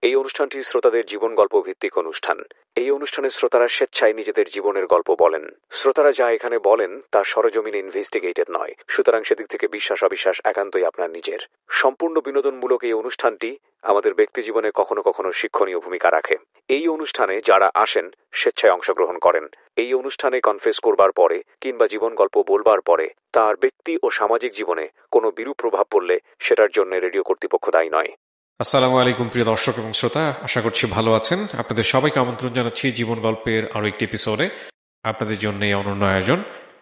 এই অনুষ্ঠানটি শ্রোতাদের জীবন গল্প ভিত্তিক অনুষ্ঠান। এই অনুষ্ঠানে শ্রোতারা স্বেচ্ছায় নিজেদের জীবনের গল্প বলেন। শ্রোতারা যা এখানে বলেন তা সরেজমিনে ইনভেস্টিগেটেড নয়, সুতরাং সেদিক থেকে বিশ্বাস অবিশ্বাস একান্তই আপনার নিজের। সম্পূর্ণ বিনোদনমূলক এই অনুষ্ঠানটি আমাদের ব্যক্তিজীবনে কখনো কখনো শিক্ষণীয় ভূমিকা রাখে। এই অনুষ্ঠানে যারা আসেন স্বেচ্ছায় অংশগ্রহণ করেন। এই অনুষ্ঠানে কনফেস করবার পরে কিংবা জীবন গল্প বলবার পরে তার ব্যক্তি ও সামাজিক জীবনে কোনো বিরূপ প্রভাব পড়লে সেটার জন্য রেডিও কর্তৃপক্ষ দায়ী নয়। আসসালামু আলাইকুম প্রিয় দর্শক এবং শ্রোতা, আশা করছি ভালো আছেন। আপনাদের সবাইকে আমন্ত্রণ জানাচ্ছি জীবন গল্পের আরো একটি এপিসোডে। আপনাদের জন্য এই অনন্য আয়োজন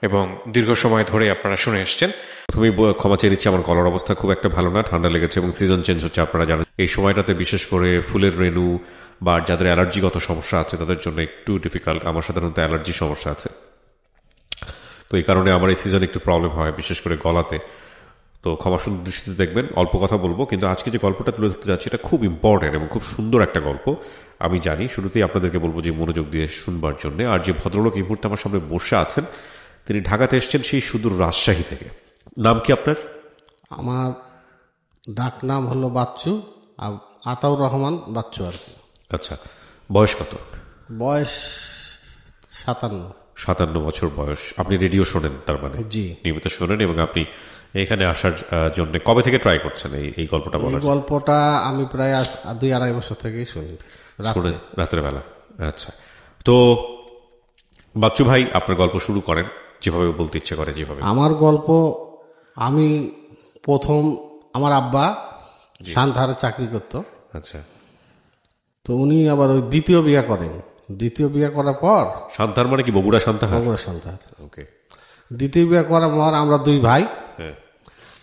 এবং দীর্ঘ সময় ধরে আপনারা শুনে এসছেন। প্রথমেই ক্ষমা চেয়ে নিচ্ছি, আমার গলার অবস্থা খুব একটা ভালো না, ঠান্ডা লেগেছে এবং সিজন চেঞ্জ হচ্ছে। আপনারা জানেন এই সময়টাতে বিশেষ করে ফুলের রেণু বা যাদের অ্যালার্জিগত সমস্যা আছে তাদের জন্য একটু ডিফিকাল্ট। আমার সাধারণত অ্যালার্জি সমস্যা আছে, তো এই কারণে আমার এই সিজন একটু প্রবলেম হয়, বিশেষ করে গলাতে। তো ক্ষমা সুন্দর দৃষ্টিতে দেখবেন। অল্প কথা বলবো, কিন্তু আজকে যে গল্পটা তুলে ধরতে যাচ্ছি এটা খুব ইম্পর্টেন্ট এবং খুব সুন্দর একটা গল্প। আমি জানি, শুরুতেই আপনাদেরকে বলবো যে মনোযোগ দিয়ে শুনবার জন্য। আর যে ভদ্রলোক এই মুহূর্তে আমার সামনে বসে আছেন তিনি ঢাকাতে এসছেন সেই সুদূর রাজশাহী থেকে। নাম কি আপনার? আমার ডাক নাম হলো বাচ্চু, আতাউর রহমান বাচ্চু আর কি। আচ্ছা, বয়স কত? বয়স 57। 57 বছর বয়স। আপনি রেডিও শোনেন তার মানে? জি, নিয়মিত শোনেন। এবং আপনি এখানে আসার জন্য কবে থেকে ট্রাই করছেন এই গল্পটা বলার? এই গল্পটা আমি প্রায় 2-2.5 বছর থেকেই শুনি, রাতের বেলা। আচ্ছা, তো বাচ্চু ভাই আপনার গল্প শুরু করেন যেভাবে বলতে ইচ্ছে করে। যেভাবে আমার গল্প, আমি প্রথম আমার আব্বা সান্তাহারে চাকরি করতো। আচ্ছা, তো উনি আবার ওই দ্বিতীয় বিয়ে করেন। দ্বিতীয় বিয়ে করার পর, সান্তাহার মানে কি? বগুড়া সান্তাহার? বগুড়া সান্তাহার। ওকে। দ্বিতীয় বিয়ে করার পর আমরা 2 ভাই। হ্যাঁ।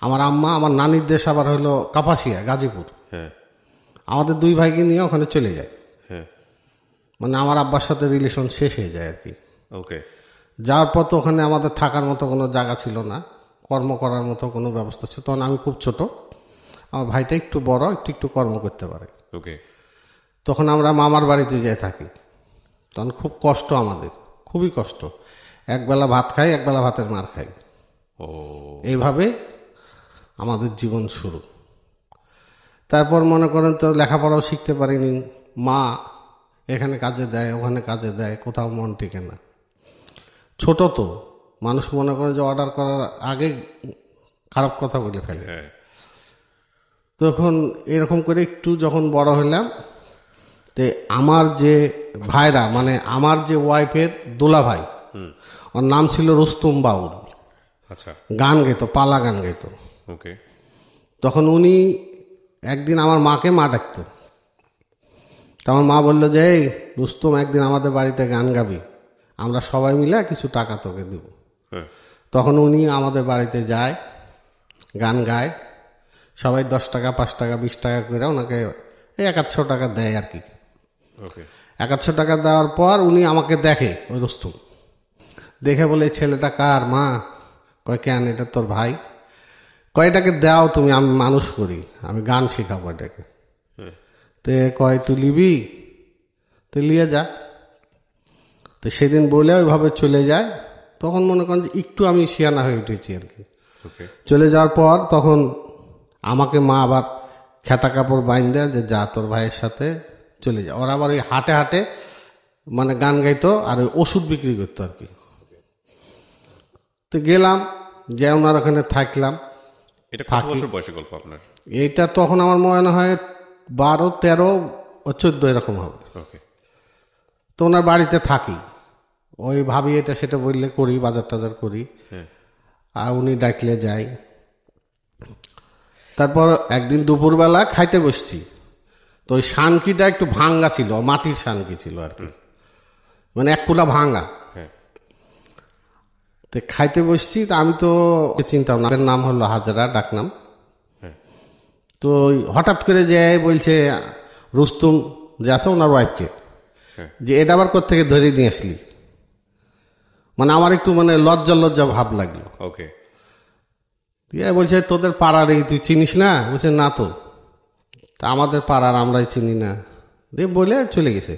আমার আম্মা, আমার নানির দেশ আবার হলো কাপাসিয়া, গাজীপুর। হ্যাঁ। আমাদের 2 ভাইকে নিয়ে ওখানে চলে যায়। হ্যাঁ। মানে আমার আব্বার সাথে রিলেশন শেষ হয়ে যায় আর কি। ওকে। যাওয়ার পর তো ওখানে আমাদের থাকার মতো কোনো জায়গা ছিল না, কর্ম করার মতো কোনো ব্যবস্থা ছিল। তখন আমি খুব ছোট, আমার ভাইটা একটু বড়, একটু কর্ম করতে পারে। ওকে। তখন আমরা মামার বাড়িতে যাই থাকি। তখন খুব কষ্ট, আমাদের খুবই কষ্ট। একবেলা ভাত খাই, একবেলা ভাতের মার খাই। ও, এইভাবে আমাদের জীবন শুরু। তারপর মনে করেন তো লেখাপড়াও শিখতে পারিনি। মা এখানে কাজে দেয়, ওখানে কাজে দেয়, কোথাও মন টিকে না। ছোট তো মানুষ মনে করে যে অর্ডার করার আগে খারাপ কথা বলে ফেলে। তখন এরকম করে একটু যখন বড় হলাম, তে আমার যে ভাইরা, মানে আমার যে ওয়াইফের দোলা ভাই, ওর নাম ছিল রুস্তম বাউল। আচ্ছা। গান গেতো, পালা গান গেতো। ওকে। তখন উনি একদিন আমার মাকে মা ডাকতো। আমার মা বললো যে, এই রুস্তম, একদিন আমাদের বাড়িতে গান গাবি, আমরা সবাই মিলে কিছু টাকা তোকে দিব। তখন উনি আমাদের বাড়িতে যায়, গান গায়, সবাই 10 টাকা, 5 টাকা, 20 টাকা করে ওনাকে 100 টাকা দেয় আর কি। 100 টাকা দেওয়ার পর উনি আমাকে দেখে, ওই রুস্তম দেখে বলে, ছেলেটা কার? মা কয়, কেন? এটা তোর ভাই। কয়টাকে দাও তুমি, আমি মানুষ করি, আমি গান শেখাবো এটাকে। তে কয়, তুই লিবি? তুই লিয়ে যা। তো সেদিন বলে ওইভাবে চলে যায়। তখন মনে করেন যে একটু আমি শিয়ানা হয়ে উঠেছি আর কি। চলে যাওয়ার পর তখন আমাকে মা আবার খেতা কাপড় বাইন দেয় যে, যা তোর ভাইয়ের সাথে চলে যা। ওরা আবার ওই হাটে হাটে মানে গান গাইতো আর ওই ওষুধ বিক্রি করতো আর কি। তো গেলাম, যে ওনার ওখানে থাকলাম। এটা কত বছর বয়সের গল্প আপনার? এইটা তখন আমার মনে হয় 12, 13 ও 14 এরকম হবে। তো ওনার বাড়িতে থাকি, ওই ভাবি এটা সেটা বললে করি, বাজার টাজার করি, আর উনি ডাকলে যাই। তারপর একদিন দুপুরবেলা খাইতে বসছি, তো ওই শানকিটা একটু ভাঙ্গা ছিল, মাটির শানকি ছিল আর কি, মানে 1 কুলা ভাঙ্গা। তো খাইতে বসছি, তা আমি তো চিন্তা না, নাম হলো হাজরা, ডাকনাম। তো হঠাৎ করে যে বলছে রুস্তম যে আছে ওনার ওয়াইফকে, যে এটা আবার কোত্থেকে ধরে নিয়ে আসলি। মানে আমার একটু মানে লজ্জা লজ্জা ভাব লাগলো। ওকে। বলছে, তোদের পাড়ার এই তুই চিনিস না? বলছে, না তো। তা আমাদের পাড়ার আমরাই চিনি না, দিয়ে বলে চলে গেছে।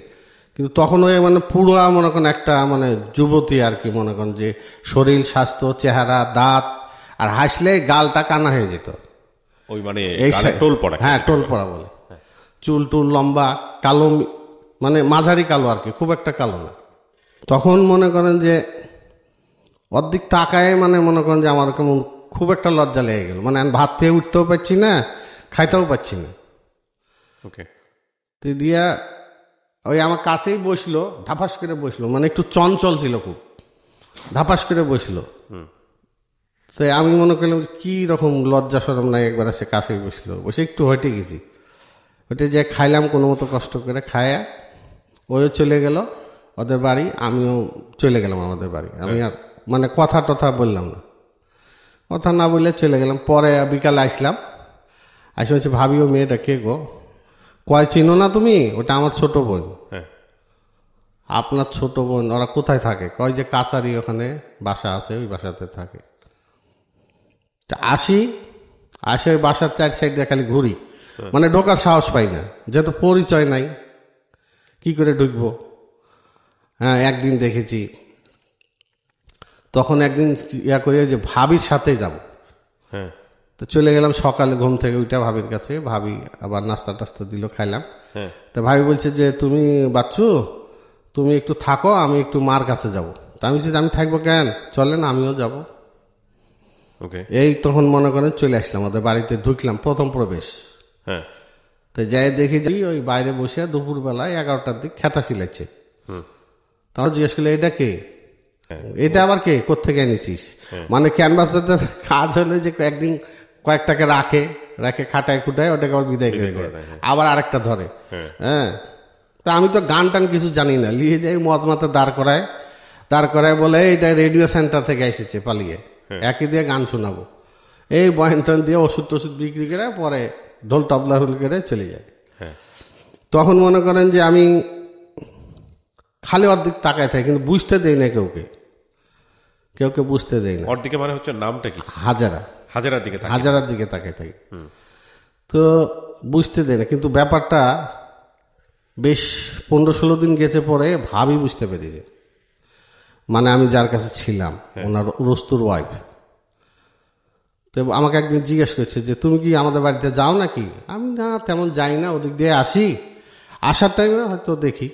কিন্তু তখন ওই মানে পুরো মনে করেন একটা মানে যুবতী আর কি, মনে করেন যে শরীর, স্বাস্থ্য, চেহারা, দাঁত, আর হাসলে গালটা কানা হয়ে যেত। ওই মানে টোল পড়া। হ্যাঁ, টোল পড়া বলে। চুল টুল লম্বা, কালো, মানে মাঝারি কালো আর কি, খুব একটা কালো না। তখন মনে করেন যে অর্ধেক তাকায়, মানে মনে করেন যে আমার কেমন খুব একটা লজ্জা লেগে গেল, মানে আমি ভাত থেকে উঠতেও পারছি না, খাইতেও পারছি না। ওকে। তো দিয়া ওই আমার কাছেই বসলো, ধাপাস করে বসলো, মানে একটু চঞ্চল ছিল খুব, ধাপাস করে বসলো। তো আমি মনে করলাম যে কি রকম লজ্জা শরম নাই, একবার সে কাছেই বসলো, বসে একটু হেঁটে গেছি, হেঁটে যে খাইলাম কোনো মতো কষ্ট করে, খায়া ওইও চলে গেল ওদের বাড়ি, আমিও চলে গেলাম আমাদের বাড়ি। আমি আর মানে কথা টথা বললাম না, কথা না বললে চলে গেলাম। পরে বিকালে আসলাম, আসে হচ্ছে ভাবি ও মেয়েটা কে গো? কয় চিনো না তুমি? ওটা আমার ছোট বোন। হ্যাঁ। আপনার ছোট বোন? ওরা কোথায় থাকে? কয় যে কাচারি ওখানে বাসা আছে, ওই বাসাতে থাকে। তা আসি, আসে ওই বাসার 4 সাইড দিয়ে খালি ঘুরি, মানে ঢোকার সাহস পাই না, যেহেতু পরিচয় নাই, কি করে ঢুকবো। হ্যাঁ, একদিন দেখেছি, তখন একদিন ইয়া করে যে ভাবির সাথে যাব, হ্যাঁ। তো চলে গেলাম সকালে ঘুম থেকে উঠে ভাবির কাছে। ভাবি আবার নাস্তা টাস্তা দিল, খাইলাম। হ্যাঁ। তো ভাবি বলছে যে তুমি বাচ্চু, তুমি একটু থাকো, আমি একটু মার কাছে যাব। তা আমি বলছি আমি থাকবো কেন, চলেন আমিও যাব। ওকে। এই তখন মনে করেন চলে আসলাম ওদের বাড়িতে, ঢুকলাম, প্রথম প্রবেশ। হ্যাঁ। তো যাই দেখি যে ওই বাইরে বসে দুপুরবেলায় 11টার দিক খেতা শিলাচ্ছে। তাও জিজ্ঞেস করলে এটা কে, এটা আবার কে, কোত্থেকে এনেছিস? মানে ক্যানভাসের কাজ হলে যে একদিন কয়েকটাকে রাখে রাখে খাটায় খুটায়, ওটাকে আবার বিদায় করে দেয়, আবার আরেকটা ধরে। হ্যাঁ, তা আমি তো গান টান কিছু জানি না, নিয়ে যাই মজমাতে দাঁড় করায় বলে এইটা রেডিও সেন্টার থেকে এসেছে পালিয়ে, একই দিয়ে গান শোনাবো, এই বয়ান টান দিয়ে ওষুধ টষুধ বিক্রি করে পরে ঢোল তবলা হুল করে চলে যায়। তখন মনে করেন যে আমি খালি অর্ধেক তাকায় থাকি, কিন্তু বুঝতে দেই না কেউকে বুঝতে দেই না। ওর দিকে মানে হচ্ছে নামটা কি? হাজারা, হাজারার দিকে তাকিয়ে। হাজারার দিকে তাকায় থাকি, তো বুঝতে দেয় না। কিন্তু ব্যাপারটা বেশ 15-16 দিন গেছে পরে ভাবি বুঝতে পেরেছে, মানে আমি যার কাছে ছিলাম, ওনার রস্তুর ওয়াইফ। তো আমাকে একদিন জিজ্ঞেস করছে যে তুমি কি আমাদের বাড়িতে যাও নাকি? আমি না তেমন যাই না, ওদিক দিয়ে আসি, আসার টাইমে হয়তো দেখি।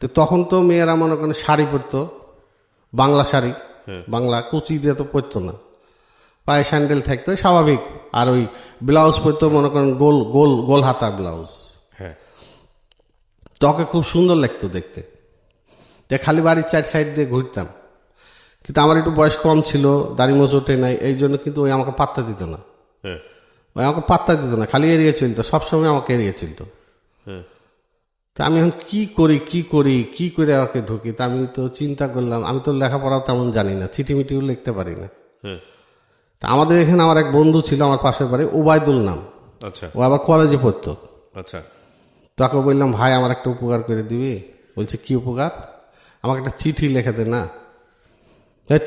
তো তখন তো মেয়েরা মনে করেন শাড়ি পরতো, বাংলা শাড়ি, বাংলা কুচি দিয়ে তো পরতো না, পায়ে স্যান্ডেল থাকতো স্বাভাবিক, আর ওই ব্লাউজ পরতো মনে করেন গোল গোল গোল হাতা ব্লাউজ। হ্যাঁ। তোকে খুব সুন্দর লাগতো দেখতে। যে খালি বাড়ির 4 সাইড দিয়ে ঘুরতাম, কিন্তু আমার একটু বয়স কম ছিল, দাড়ি মোজ ওঠে নাই, এই জন্য কিন্তু ওই আমাকে পাত্তা দিত না। ওই আমাকে পাত্তা দিত না, খালি এড়িয়ে চলতো, সবসময় আমাকে এড়িয়ে চলতো। তা আমি এখন কি করে আমাকে ঢুকি? তা আমি তো চিন্তা করলাম, আমি তো লেখাপড়াও তেমন জানি না, চিঠিমিটিও লিখতে পারি না। তা আমাদের এখানে আমার এক বন্ধু ছিল, আমার পাশের বাড়ি, ওবায়দুল নাম। আচ্ছা। ও আবার কলেজে পড়তো। আচ্ছা। তাকে বললাম ভাই আমার একটা উপকার করে দিবি? বলছে কি উপকার? আমাকে একটা চিঠি লিখে দে না।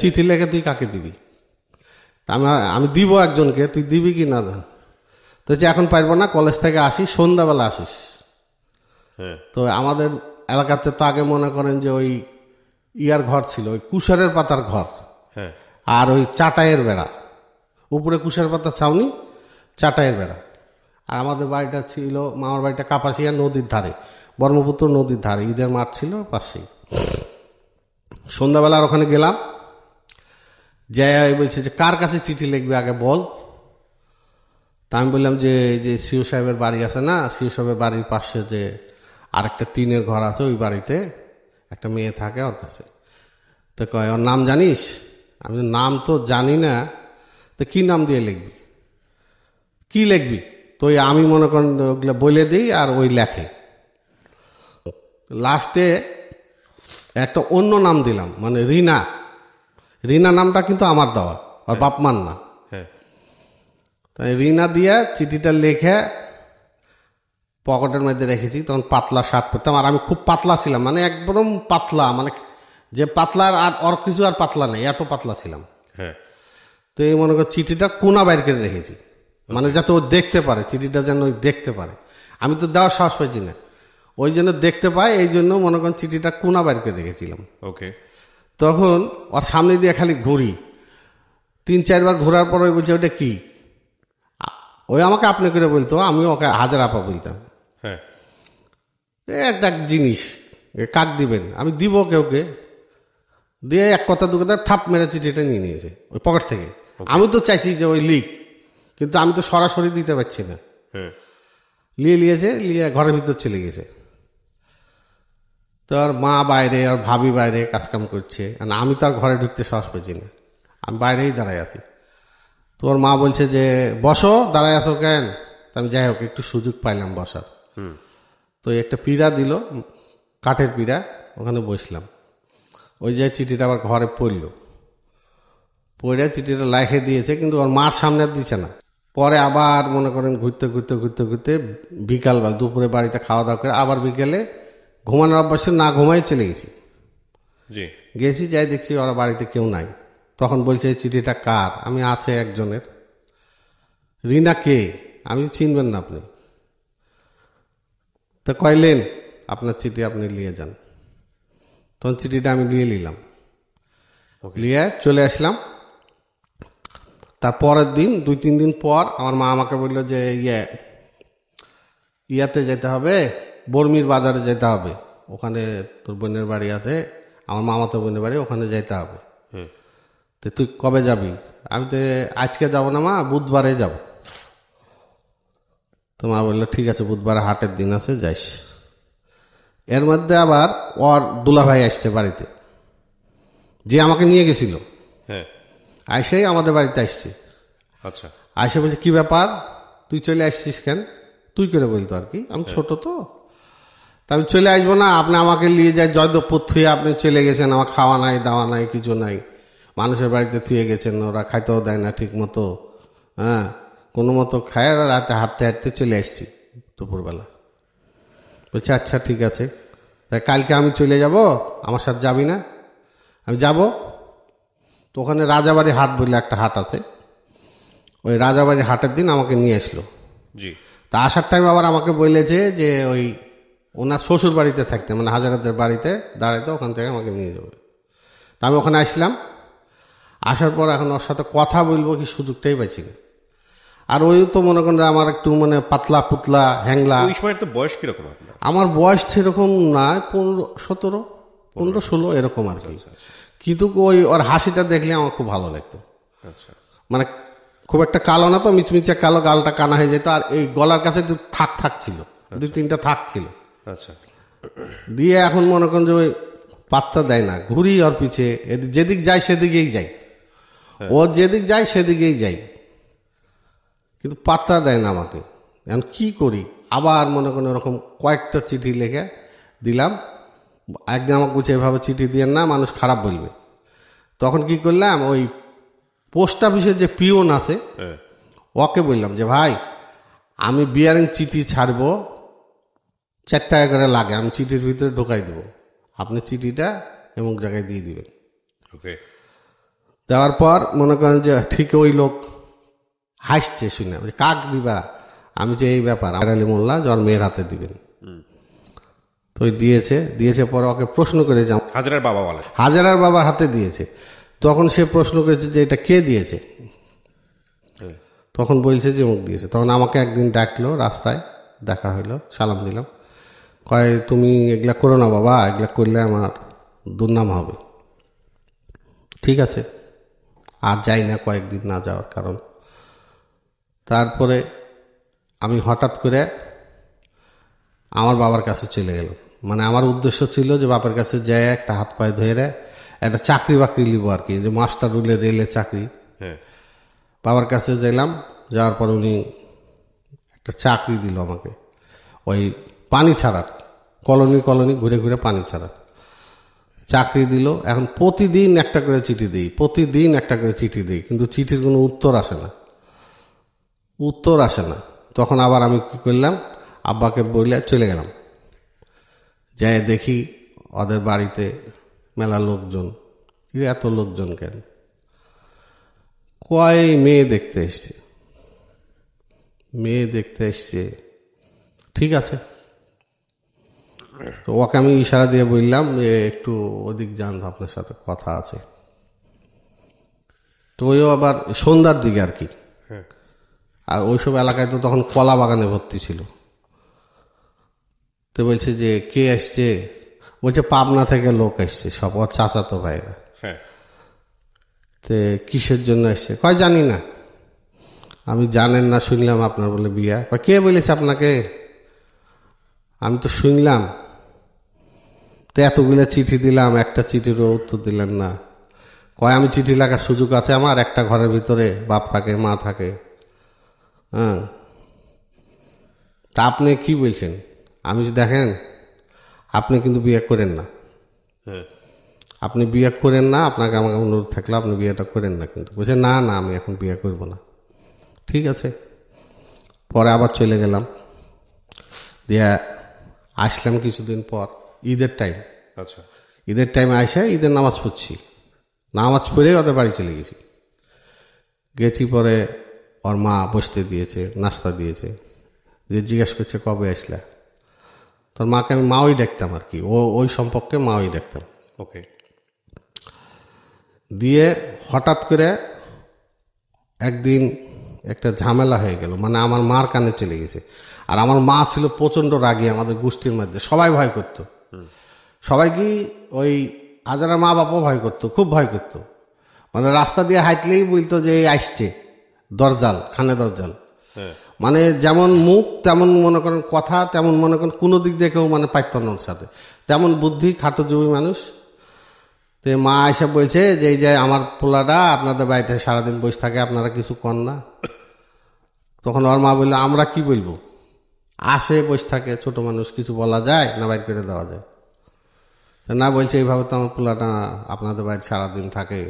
চিঠি লিখে তুই কাকে দিবি? আমি দিব একজনকে, তুই দিবি কি না? তো এখন পারবো না, কলেজ থেকে আসিস, সন্ধ্যাবেলা আসিস। তো আমাদের এলাকাতে তো আগে মনে করেন যে ওই ইয়ার ঘর ছিল, ওই কুশারের পাতার ঘর, আর ওই চাটাইয়ের বেড়া, উপরে কুশার পাতার ছাউনি, চাটাইয়ের বেড়া। আর আমাদের বাড়িটা ছিল, মামার বাড়িটা কাপাসিয়া নদীর ধারে, ব্রহ্মপুত্র নদীর ধারে, ঈদের মাঠ ছিল পাশেই। সন্ধ্যাবেলার ওখানে গেলাম, যাই বলছে যে কার কাছে চিঠি লিখবে আগে বল। তা আমি বললাম যে সিও সাহেবের বাড়ি আছে না, সিও সাহেবের বাড়ির পাশে যে আরেকটা টিনের ঘর আছে, ওই বাড়িতে একটা মেয়ে থাকে, ওর কাছে। তো কয় ওর নাম জানিস? আমি নাম তো জানি না। তো কি নাম দিয়ে লিখবি? কি লিখবি? তো আমি মনে করেন ওগুলো বলে দিই, আর ওই লেখে। লাস্টে একটা অন্য নাম দিলাম, মানে রিনা। রিনা নামটা কিন্তু আমার দেওয়া, আর বাপমার না। তাই রিনা দিয়া চিঠিটা লিখে পকেটের মধ্যে রেখেছি। তখন পাতলা শার্ট পরতাম, আর আমি খুব পাতলা ছিলাম, মানে একদম পাতলা, মানে যে পাতলা আর ওর কিছু আর পাতলা নেই, এত পাতলা ছিলাম। তো এই মনে কর চিঠিটা কোনা বাইর করে রেখেছি, মানে যাতে ও দেখতে পারে, চিঠিটা যেন ওই দেখতে পারে। আমি তো দেওয়ার সাহস পাইছি না, ওই জন্য দেখতে পায়, এই জন্য মনে করেন চিঠিটা কোনা বাইর করে রেখেছিলাম। ওকে। তখন ওর সামনে দিয়ে খালি ঘুরি, 3-4 বার ঘোরার পর ওই বলছে ওটা কি? ওই আমাকে আপনি করে বলতো, আমি ওকে হাজার আপা বলতাম। হ্যাঁ, একটা জিনিস কাক দিবেন, আমি দিব কেউকে দিয়ে এক কথা দু কথা থাপ মেরে চিঠিটা নিয়ে নিয়েছে ওই পকেট থেকে। আমি তো চাইছি যে ওই লিক, কিন্তু আমি তো সরাসরি দিতে পারছি না। হ্যাঁ, নিয়েছে, নিয়ে ঘরের ভিতর চলে গেছে। তো আর মা বাইরে, আর ভাবি বাইরে কাজকাম করছে, আর আমি তো আর ঘরে ঢুকতে সাহস পেয়েছি না, আমি বাইরেই দাঁড়ায় আছি। তোর মা বলছে যে বসো, দাঁড়ায় আছো কেন? তা আমি যাই হোক একটু সুযোগ পাইলাম বসার। তো একটা পীড়া দিল, কাঠের পীড়া, ওখানে বসলাম। ওই যে চিঠিটা আবার ঘরে পড়লো, পড়ে চিঠিটা লাইখে দিয়েছে, কিন্তু ওর মার সামনে আর দিছে না। পরে আবার মনে করেন ঘুরতে ঘুরতে ঘুরতে ঘুরতে বিকালবেলা দুপুরে বাড়িতে খাওয়া দাওয়া করে আবার বিকেলে ঘুমানোর অভ্যাসে না ঘুমাই চলে গেছি। জি, গেছি, যাই দেখছি ওরা বাড়িতে কেউ নাই। তখন বলছে এই চিঠিটা কার? আমি আছে একজনের। রিনা কে? আমি চিনবেন না আপনি। তো কইলেন আপনার চিঠি আপনি নিয়ে যান। তখন চিঠিটা আমি নিয়ে নিলাম, নিয়ে চলে আসলাম। তার পরের দিন 2-3 দিন পর আমার মা আমাকে বললো যে ইয়াতে যেতে হবে, বর্মির বাজারে যেতে হবে, ওখানে তোর বোনের বাড়ি আছে, আমার মামাতো বোনের বাড়ি, ওখানে যেতে হবে। তো তুই কবে যাবি? আমি তো আজকে যাব না মা, বুধবারে যাব। তো মা বললো ঠিক আছে, বুধবারে হাটের দিন আছে, যাইস। এর মধ্যে আবার ওর দুলাভাই আসছে বাড়িতে, যে আমাকে নিয়ে গেছিল। হ্যাঁ, আইসেই আমাদের বাড়িতে আসছে। আচ্ছা, আইসে বলছে কি ব্যাপার, তুই চলে আসছিস কেন? তুই করে বলতো আর কি, আমি ছোট তো। তা আমি চলে আসবো না, আপনি আমাকে নিয়ে যায় জয়দেবপুর থুয়ে আপনি চলে গেছেন, আমার খাওয়া নাই দাওয়া নাই কিছু নাই, মানুষের বাড়িতে থুয়ে গেছেন, ওরা খাইতেও দেয় না ঠিক মতো। হ্যাঁ, কোনো মতো খায়, রাতে হাঁটতে হাঁটতে চলে আসছি দুপুরবেলা। বলছে আচ্ছা ঠিক আছে, তাই কালকে আমি চলে যাব, আমার সাথে যাবি না? আমি যাব। তো ওখানে রাজাবাড়ি হাট বলে একটা হাট আছে, ওই রাজাবাড়ি হাটের দিন আমাকে নিয়ে আসলো। জি, তা আসার টাইম আবার আমাকে বলেছে যে ওই ওনার শ্বশুর বাড়িতে থাকতে, মানে হাজারাদের বাড়িতে দাঁড়াইতে, ওখান থেকে আমাকে নিয়ে যাবে। তা আমি ওখানে আসলাম। আসার পর এখন ওর সাথে কথা বলবো কি সুযোগটাই পাইছি না। আর ওই তো মনে করেন আমার একটু মানে পাতলা পুতলা হ্যাংলা। ওই সময় তো বয়স কিরকম আপনার? আমার বয়স সেরকম না, 15-17, 15-16 এরকম আর কি। কিন্তু ওই ওর হাসিটা দেখলে আমার খুব ভালো লাগতো। আচ্ছা, মানে খুব একটা কালো না তো, মিচমিচে কালো, গালটা কানা হয়ে যেত, আর এই গলার কাছে থাক থাক ছিল, 2-3টা থাক ছিল। আচ্ছা, দিয়ে এখন মনে করেন যে ওই পাত্তা দেয় না, ঘুরি ওর পিছে, যেদিক যায় সেদিকেই যাই, ও যেদিক যায় সেদিকেই যাই, কিন্তু পাত্তা দেয় না আমাকে। এখন কি করি? আবার মনে করেন ওরকম কয়েকটা চিঠি লিখে দিলাম। একদিন আমাকে বলছে এভাবে চিঠি দিয়ে না, মানুষ খারাপ বলবে। তখন কি করলাম, ওই পোস্ট অফিসের যে পিওন আছে হ্যাঁ, ওকে বললাম যে ভাই আমি বিয়ারিং চিঠি ছাড়বো, 4 টাকা করে লাগে, আমি চিঠির ভিতরে ঢোকাই দেবো, আপনি চিঠিটা এমন জায়গায় দিয়ে দিবেন। ওকে, দেওয়ার পর মনে করেন যে ঠিক ওই লোক হাসছে শুনে, কাক দিবা? আমি যে এই ব্যাপার আলী মোল্লা জ্বর মেয়ের হাতে দিবেন। তো ওই দিয়েছে পরে ওকে প্রশ্ন করেছে, হাজারের বাবা বলে, হাজারার বাবার হাতে দিয়েছে। তখন সে প্রশ্ন করেছে যে এটা কে দিয়েছে? তখন বলছে যে মুখ দিয়েছে। তখন আমাকে একদিন ডাকলো, রাস্তায় দেখা হইলো, সালাম দিলাম। কয় তুমি এগুলা করো না বাবা, এগুলা করলে আমার দুর্নাম হবে। ঠিক আছে, আর যাই না, কয়েকদিন না যাওয়ার কারণ। তারপরে আমি হঠাৎ করে আমার বাবার কাছে চলে গেলাম। মানে আমার উদ্দেশ্য ছিল যে বাবার কাছে যাই, একটা হাত পায়ে ধরে একটা চাকরি বাকরি নিব আর কি, যে মাস্টার রুলে রেলে চাকরি। হ্যাঁ, বাবার কাছে গেলাম, যাওয়ার পর উনি একটা চাকরি দিল আমাকে, ওই পানি ছাড়ার, কলোনি ঘুরে ঘুরে পানি ছাড়ার চাকরি দিল। এখন প্রতিদিন একটা করে চিঠি দিই, প্রতিদিন একটা করে চিঠি দিই, কিন্তু চিঠির কোনো উত্তর আসে না। তখন আবার আমি কি করলাম, আব্বাকে বলে চলে গেলাম, যাই দেখি ওদের বাড়িতে মেলা লোকজন। এত লোকজন কেন? কয় মেয়ে দেখতে এসছে। ঠিক আছে, তো ওকে আমি ইশারা দিয়ে বললাম যে একটু ওদিক যান, আপনার সাথে কথা আছে। তো ওইও আবার সন্ধ্যার দিকে আর কি আর ওইসব এলাকায় তো তখন কলা বাগানে ভর্তি ছিল। তো বলছে যে কে আসছে, বলছে পাবনা থেকে লোক আসছে, সব ওর চাচাতো ভাইরা। হ্যাঁ। তে কিসের জন্য আসছে, কয় জানি না। আমি জানেন না, শুনলাম আপনার বলে বিয়া। কয় কে বলেছে আপনাকে, আমি তো শুনলাম। তো এতগুলো চিঠি দিলাম, একটা চিঠিরও উত্তর দিলেন না। কয় আমি চিঠি লেখার সুযোগ আছে আমার, একটা ঘরের ভিতরে বাপ থাকে মা থাকে। হ্যাঁ, তা আপনি কি বলছেন, আমি দেখেন আপনি কিন্তু বিয়ে করেন না, হ্যাঁ। আপনি বিয়ে করেন না, আপনাকে আমাকে অনুরোধ থাকলে আপনি বিয়েটা করেন না। কিন্তু বলছে না না আমি এখন বিয়ে করব না। ঠিক আছে, পরে আবার চলে গেলাম, দিয়ে আসলাম কিছুদিন পর ঈদের টাইম। আচ্ছা। ঈদের টাইমে আসে ঈদের নামাজ পড়ছি, নামাজ পড়েই ওদের বাড়ি চলে গেছি। পরে ওর মা বসতে দিয়েছে, নাস্তা দিয়েছে, দিয়ে জিজ্ঞেস করছে কবে আসলে। তোর মাকে আমি মাওই দেখতাম আর কি, ওই সম্পর্কে মাওই দেখতাম। ওকে। দিয়ে হঠাৎ করে একদিন একটা ঝামেলা হয়ে গেল, মানে আমার মার কানে চলে গেছে। আর আমার মা ছিল প্রচণ্ড রাগী, আমাদের গোষ্ঠীর মধ্যে সবাই ভয় করতো। সবাই কি ওই হাজারা মা বাবাও ভয় করতো, খুব ভয় করতো। মানে রাস্তা দিয়ে হাঁটলেই বলতো যে এই আসছে দরজাল, খানে দরজাল। মানে যেমন মুখ তেমন মনে করেন কথা, তেমন মনে করেন কোনো দিক দিয়ে কেউ মানে পাইত না ওর সাথে, তেমন বুদ্ধি, খাটো জমি মানুষ। তো মা এসে বলছে যে এই যে আমার পোলাটা আপনাদের বাড়িতে সারাদিন বসে থাকে, আপনারা কিছু কর না। তখন ওর মা বললো আমরা কি বলবো, আসে বসে থাকে ছোট মানুষ, কিছু বলা যায় না, বাইর করে দেওয়া যায় না। বলছে এইভাবে তো আমার পোলাটা আপনাদের বাড়িতে সারাদিন থাকে,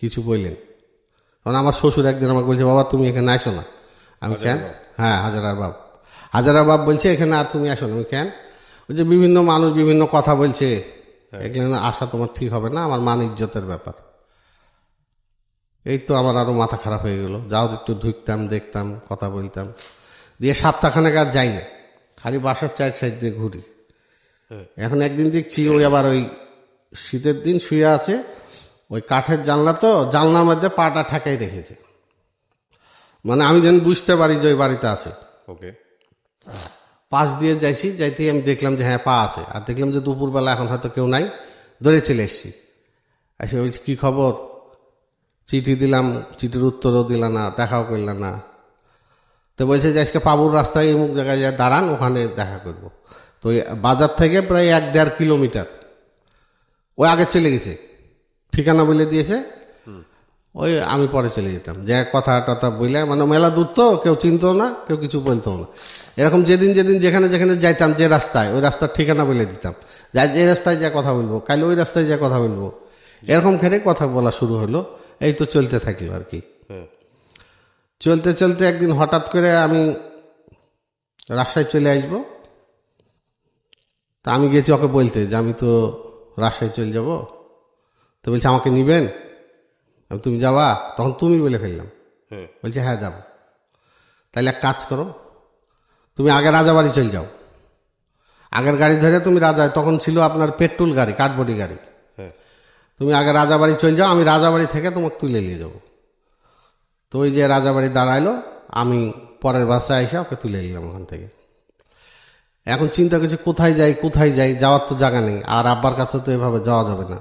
কিছু বললেন। তখন আমার শ্বশুর একদিন আমাকে বলছে বাবা তুমি এখানে আসো না। আমি কেন? হ্যাঁ, হাজারার বাপ বলছে এখানে আর তুমি আসো না। আমি কেন? ওই যে বিভিন্ন মানুষ বিভিন্ন কথা বলছে, এখানে আসা তোমার ঠিক হবে না, আমার মান ইজ্জতের ব্যাপার। এই তো আমার আরো মাথা খারাপ হয়ে গেল। যাও একটু ঢুকতাম, দেখতাম, কথা বলতাম, দিয়ে সপ্তাহখানেক আর যাই না, খালি বাসার চার সাইড দিয়ে ঘুরি। এখন একদিন দেখছি ওই আবার ওই শীতের দিন শুয়ে আছে, ওই কাঠের জানলা, তো জানলার মধ্যে পাটা ঠেকাই রেখেছে, মানে আমি যেন বুঝতে পারি যে ওই বাড়িতে আছে। ওকে। পাশ দিয়ে যাইতে আমি দেখলাম যে হ্যাঁ পা আছে, আর দেখলাম যে দুপুরবেলা এখন হয়তো কেউ নাই, ধরে চলে এসছি। এসে বলছি কি খবর, চিঠি দিলাম, চিঠির উত্তরও দিল না, দেখাও করল না। তো বলছে যে আজকে পাবুর রাস্তায় অমুক জায়গায় যায় দাঁড়ান, ওখানে দেখা করব। তো ওই বাজার থেকে প্রায় 1-1.5 কিলোমিটার ওই আগে চলে গেছে, ঠিকানা বলে দিয়েছে। ওই আমি পরে চলে যেতাম, যে কথা টথা বলে, মানে মেলা দূর তো, কেউ চিনতো না, কেউ কিছু বলতো না। এরকম যেদিন যেখানে যেখানে যাইতাম, যে রাস্তায়, ওই রাস্তার ঠিকানা বলে দিতাম, যে রাস্তায় যা কথা বলবো, কাল ওই রাস্তায় যা কথা বলবো। এরকম খেলে কথা বলা শুরু হলো। এই তো চলতে থাকলো আর কি। চলতে চলতে একদিন হঠাৎ করে আমি রাজশাহী চলে আসবো। তা আমি গেছি ওকে বলতে যে আমি তো রাজশাহী চলে যাব। তো বলছে আমাকে নিবেন? আমি তুমি যাবা? তখন তুমি বলে ফেললাম। বলছে হ্যাঁ যাব। তাহলে এক কাজ করো, তুমি আগে রাজাবাড়ি চলে যাও, আগের গাড়ি ধরে তুমি তখন ছিল আপনার পেট্রোল গাড়ি, কাঠবডি গাড়ি। তুমি আগে রাজাবাড়ি চলে যাও, আমি রাজাবাড়ি থেকে তোমাকে তুলে নিয়ে যাবো। তো ওই যে রাজাবাড়ি দাঁড়াইলো, আমি পরের বাসায় এসে ওকে তুলে নিলাম ওখান থেকে। এখন চিন্তা করছি কোথায় যাই, যাওয়ার তো জায়গা নেই, আর আব্বার কাছে তো এভাবে যাওয়া যাবে না।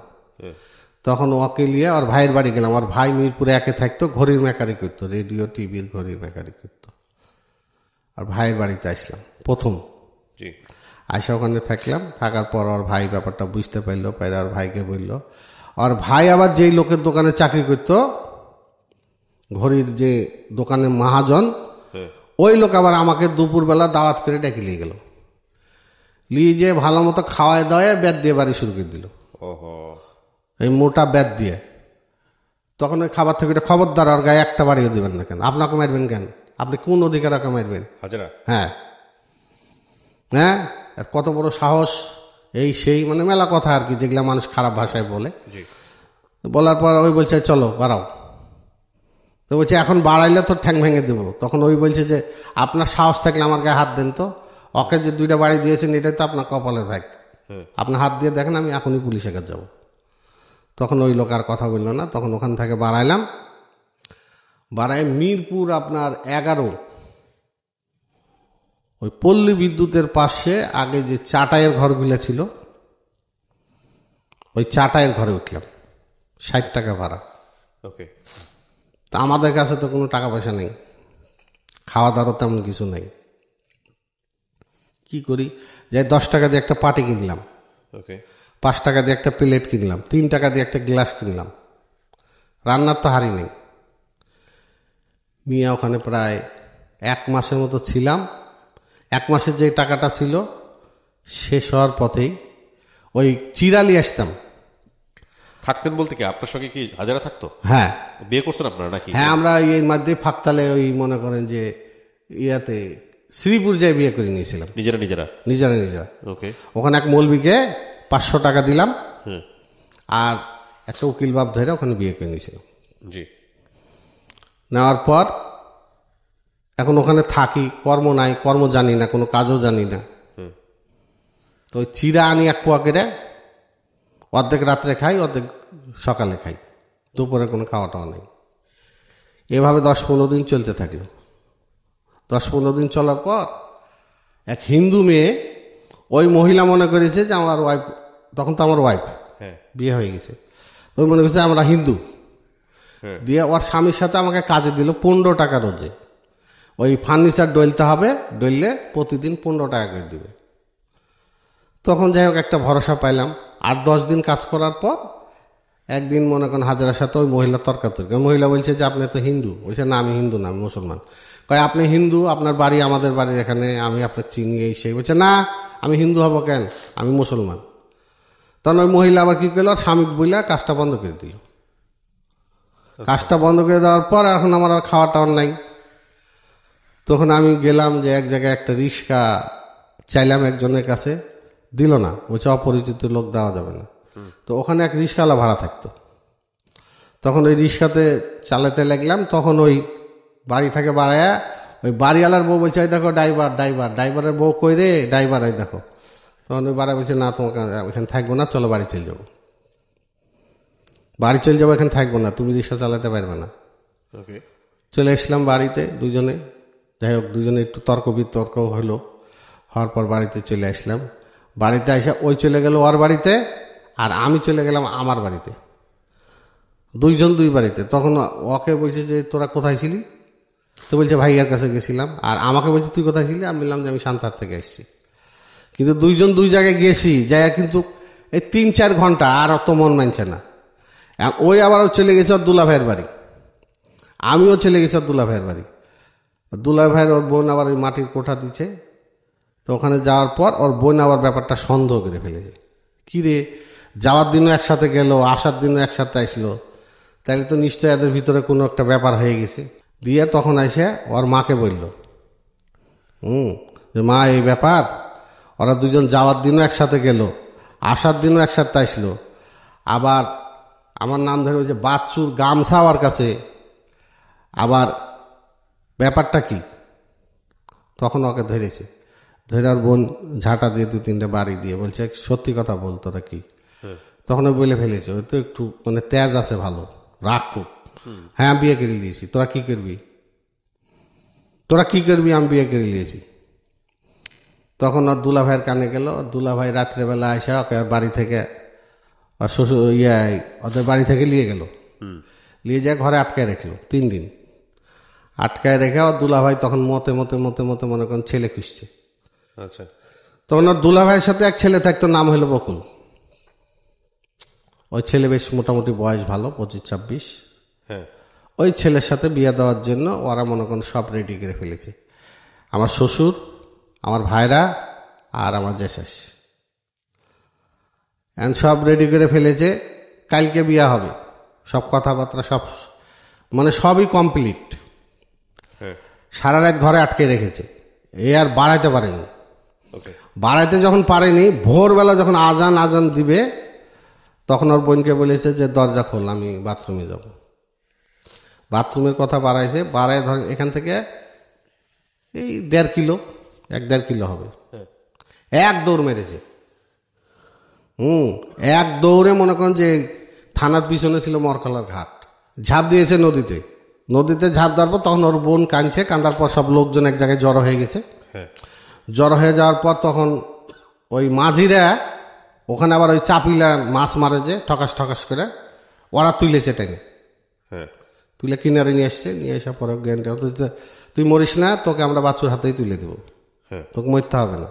তখন ওকে নিয়ে ওর ভাইয়ের বাড়ি গেলাম। ওর ভাই মিরপুরে একে থাকতো, ঘড়ির মেকারি করতো, রেডিও টিভির ঘড়ির মেকারি করতো। আর ভাইয়ের বাড়িতে আসলাম প্রথম। আইসা ওখানে থাকলাম, থাকার পর ওর ভাই ব্যাপারটা বুঝতে পারলো, পাইলে ওর ভাইকে বললো। আর ভাই আবার যেই লোকের দোকানে চাকরি করতো, ঘড়ির যে দোকানে মহাজন, ওই লোক আবার আমাকে দুপুরবেলা দাওয়াত করে ডেকে নিয়ে গেল, নিয়ে যে ভালো মতো খাওয়ায় দাওয়ায় ব্যাট দিয়ে বাড়ি শুরু করে দিল। এই মোটা ব্যাট দিয়ে। তখন ওই খাবার থেকে খবরদার ওর গায়ে একটা বাড়িও দেবেন না। কেন আপনাকে মারবেন? কেন আপনি কোন অধিকার ওকে মারবেন? হ্যাঁ হ্যাঁ, আর কত বড় সাহস, এই সেই, মানে মেলা কথা আর কি, যেগুলা মানুষ খারাপ ভাষায় বলে। বলার পর ওই বলছে চলো বাড়াও। তো বলছে এখন বাড়াইলে তো ঠ্যাং ভেঙে দেবো। তখন ওই বলছে যে আপনার সাহস থাকলে আমার গায়ে হাত দেন তো, ওকে যে 2টা বাড়ি দিয়েছেন এটাই তো আপনার কপালের ভাগ, আপনার হাত দিয়ে দেখেন, আমি এখনই পুলিশের কাছে যাবো। তখন ওই লোক আর কথা বললো না। তখন ওখান থেকে বাড়াইলাম, বাড়ায় মিরপুর আপনার 11, ওই পল্লী বিদ্যুতের পাশে আগে যে চাটাইয়ের ঘরগুলো ছিল, ওই চাটাইয়ের ঘরে উঠলাম, 60 টাকা ভাড়া। ওকে। তা আমাদের কাছে তো কোনো টাকা পয়সা নেই, খাওয়া দাওয়ারও তেমন কিছু নেই। কি করি, যাই 10 টাকা দিয়ে একটা পাটি কিনলাম, ওকে। 5 টাকা দিয়ে একটা প্লেট কিনলাম, 3 টাকা দিয়ে একটা গ্লাস কিনলাম। রান্নার তো হাড়ি নেই। নিয়ে ওখানে প্রায় 1 মাসের মতো ছিলাম। 1 মাসের যে টাকাটা ছিল শেষ হওয়ার পথেই ওই চিরালি আসতাম। থাকতেন বলতে কি আপনার সঙ্গে কি হাজারা থাকতো? হ্যাঁ বিয়ে করছেন আপনারা নাকি? হ্যাঁ, আমরা এই মধ্যে ফাঁকতালে ওই মনে করেন যে ইয়াতে শ্রীপুর যাই বিয়ে করে নিয়েছিলাম, নিজেরা নিজেরা? নিজেরা নিজেরা। ওকে। ওখানে এক মৌলবীকে 500 টাকা দিলাম, হুম। আর একটা উকিল বাপ ধরে ওখানে বিয়ে করে নিয়েছিলাম। জি। নেওয়ার পর এখন ওখানে থাকি, কর্ম নাই, কর্ম জানি না, কোনো কাজও জানি না। তো ওই চিরা আনি 1 পোয়া করে, অর্ধেক রাত্রে খাই, অর্ধেক সকালে খাই, দুপুরে কোনো খাওয়া টাওয়া নেই। এভাবে 10-15 দিন চলতে থাকলো। 10-15 দিন চলার পর এক হিন্দু মেয়ে, ওই মহিলা মনে করেছে যে আমার ওয়াইফ, তখন তো আমার ওয়াইফ, হ্যাঁ। বিয়ে হয়ে গেছে, ওই মনে করছে আমরা হিন্দু। হ্যাঁ। দিয়ে ওর স্বামীর সাথে আমাকে কাজে দিল 15 টাকা রোজে। ওই ফার্নিচার ডলতে হবে, ডললে প্রতিদিন 15 টাকা করে দিবে। তখন যাই হোক একটা ভরসা পাইলাম। 8-10 দিন কাজ করার পর একদিন মনে করেন হাজারার সাথে ওই মহিলা তর্কাতর্কি। মহিলা বলছে যে আপনি তো হিন্দু। বলছে না, আমি হিন্দু না, আমি মুসলমান। কয় আপনি হিন্দু, আপনার বাড়ি আমাদের বাড়ির এখানে, আমি আপনাকে চিনি, এই সেই। বলছে না, আমি হিন্দু হব কেন, আমি মুসলমান। তখন ওই মহিলা আবার কি করলো, স্বামী বইলা কাজটা বন্ধ করে দিল। কাজটা বন্ধ করে দেওয়ার পর এখন আমার আর খাওয়া টাওয়ার নাই। তখন আমি গেলাম যে এক জায়গায় একটা রিক্সা চাইলাম একজনের কাছে, দিল না, বলছে অপরিচিত লোক, দেওয়া যাবে না। তো ওখানে এক রিক্সাওয়ালা ভাড়া থাকতো। তখন ওই রিক্সাতে চালাতে লাগলাম। তখন ওই বাড়ি থেকে বাড়ায়া ওই বাড়িওয়ালার বউ বলছে ওই দেখো ড্রাইভার, ড্রাইভার, ড্রাইভারের বউ কই রে, ড্রাইভার এই দেখো। তখন ওই বাড়া বলছে না, তোমাকে ওইখানে থাকবো না, চলো বাড়ি চলে যাবো। বাড়ি চলে যাবো, এখানে থাকবো না, তুমি রিক্সা চালাতে পারবে না। ওকে। চলে এসলাম বাড়িতে দুজনে। যাই হোক, দুজনে একটু তর্ক বিতর্ক হলো, হওয়ার পর বাড়িতে চলে আসলাম। বাড়িতে এসে ওই চলে গেল ওর বাড়িতে, আর আমি চলে গেলাম আমার বাড়িতে। দুইজন দুই বাড়িতে। তখন ওকে বলছে যে তোরা কোথায় ছিলি? তো বলছে ভাইয়ার কাছে গেছিলাম। আর আমাকে বলছে তুই কোথায় ছিলি? আমি বললাম যে আমি সান্তার থেকে এসেছি। কিন্তু দুইজন দুই জায়গায় গেছি, যাই কিন্তু এই 3-4 ঘন্টা আর অত মন মানছে না। ওই আবার চলে গেছে ওর দুলা ভাইয়ের বাড়ি, আমিও চলে গেছি ওর দুলা ভাইয়ের বাড়ি। দুলা ভাইয়ের ওর বোন আবার ওই মাটির কোঠা দিচ্ছে। তো ওখানে যাওয়ার পর ওর বোন আবার ব্যাপারটা সন্দেহ করে ফেলেছে। কি রে, যাওয়ার দিনও একসাথে গেল, আসার দিনও একসাথে আসলো, তাহলে তো নিশ্চয় এদের ভিতরে কোনো একটা ব্যাপার হয়ে গেছে। দিয়ে তখন এসে ওর মাকে বলল, যে মা এই ব্যাপার, ওরা দুজন যাওয়ার দিনও একসাথে গেল, আসার দিনও একসাথে আসলো, আবার আমার নাম ধরে ওই যে বাচ্চুর গামছা ওর কাছে, আবার ব্যাপারটা কি? তখন ওকে ধরেছে, ধরে আর বোন ঝাঁটা দিয়ে 2-3টে বাড়ি দিয়ে বলছে সত্যি কথা বল, তোরা কি? তখন ও বলে ফেলেছে, ওই তো একটু মানে তেজ আছে ভালো, রাগ খুব। হ্যাঁ আমি বিয়ে করে নিয়েছি, তোরা কি করবি? তোরা কি করবি? আমি বিয়ে করে নিয়েছি। তখন ওর দুলা ভাইয়ের কানে গেল। দুলা ভাই রাত্রেবেলা এসে ওকে বাড়ি থেকে আর শ্বশুর ওদের বাড়ি থেকে নিয়ে গেল, নিয়ে যায় ঘরে আটকায় রাখলো 3 দিন। আটকায় রেখে ওর দুলা ভাই তখন মতে মতে মতে মতে মনে করেন ছেলে খুঁজছে। আচ্ছা। তখন ওর দুলা ভাইয়ের সাথে এক ছেলে থাকতো, নাম হলো বকুল। ওই ছেলে বেশ মোটামুটি বয়স ভালো, 25-26। হ্যাঁ। ওই ছেলের সাথে বিয়ে দেওয়ার জন্য ওরা মনে করেন সব রেডি করে ফেলেছে। আমার শ্বশুর, আমার ভাইরা আর আমার জেঠাশ সব রেডি করে ফেলেছে। কালকে বিয়ে হবে, সব কথাবার্তা সব মানে সবই কমপ্লিট। হ্যাঁ। সারা রাত ঘরে আটকে রেখেছে, এ আর বাড়াইতে পারেনি। ওকে। বাড়াইতে যখন পারেনি, ভোরবেলা যখন আজান দিবে, তখন ওর বোনকে বলেছে যে দরজা খোল, আমি বাথরুমে যাব। বাথরুমের কথা বাড়াইছে, বাড়ায় ধর এখান থেকে এই 1.5 কিলো, 1-1.5 কিলো হবে। এক দৌড় মেরেছে। এক দৌড়ে মনে করেন যে থানার পিছনে ছিল মরকলার ঘাট, ঝাঁপ দিয়েছে নদীতে। নদীতে ঝাঁপ দেওয়ার পর তখন ওর বোন কাঁদছে, কাঁদার পর সব লোকজন এক জায়গায় জড়ো হয়ে গেছে। জড়ো হয়ে যাওয়ার পর তখন ওই মাঝিরা ওখানে আবার ওই চাপিলা মাছ মারে যে ঠকাস ঠকাস করে, ওরা তুলেছে টেনে, তুলে কিনারে নিয়ে এসছে। নিয়ে আসার পরে জ্ঞানটা, তুই মরিস না, তোকে আমরা বাচ্চুর হাতেই তুলে দেবো, তোকে মরতে হবে না,